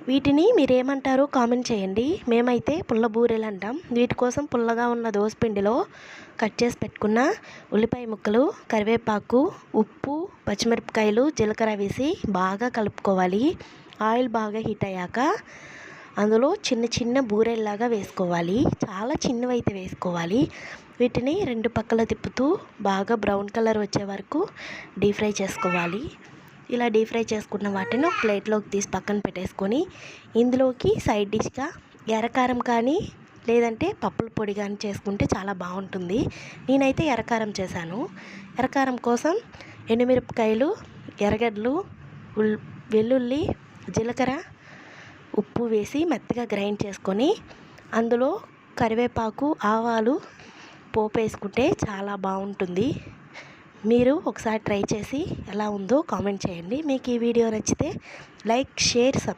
వీటిని మీరేమంటారో కామెంట్ చేయండి. మేమైతే పుల్ల బూరెలు అంటాం. వీటి కోసం పుల్లగా ఉన్న దోసపిండిలో కట్ చేసి పెట్టుకున్న ఉల్లిపాయ ముక్కలు, కరివేపాకు, ఉప్పు, పచ్చిమిరపకాయలు, జీలకర్ర వేసి బాగా కలుపుకోవాలి. ఆయిల్ బాగా హీట్ అయ్యాక అందులో చిన్న చిన్న బూరెల్లాగా వేసుకోవాలి. చాలా చిన్నవైతే వేసుకోవాలి. వీటిని రెండు పక్కల తిప్పుతూ బాగా బ్రౌన్ కలర్ వచ్చే వరకు డీప్ ఫ్రై చేసుకోవాలి. ఇలా డీప్ ఫ్రై చేసుకున్న వాటిని ఒక ప్లేట్లోకి తీసి పక్కన పెట్టేసుకొని ఇందులోకి సైడ్ డిష్గా ఎర్రకారం కానీ లేదంటే పప్పుల పొడి కానీ చేసుకుంటే చాలా బాగుంటుంది. నేనైతే ఎర్రకారం చేశాను. ఎర్రకారం కోసం ఎండుమిరపకాయలు, ఎర్రగడ్డలు, వెల్లుల్లి, జీలకర్ర, ఉప్పు వేసి మెత్తగా గ్రైండ్ చేసుకొని అందులో కరివేపాకు, ఆవాలు పోపు వేసుకుంటే చాలా బాగుంటుంది. మీరు ఒకసారి ట్రై చేసి ఎలా ఉందో కామెంట్ చేయండి. మీకు ఈ వీడియో నచ్చితే లైక్, షేర్, సబ్స్క్రైబ్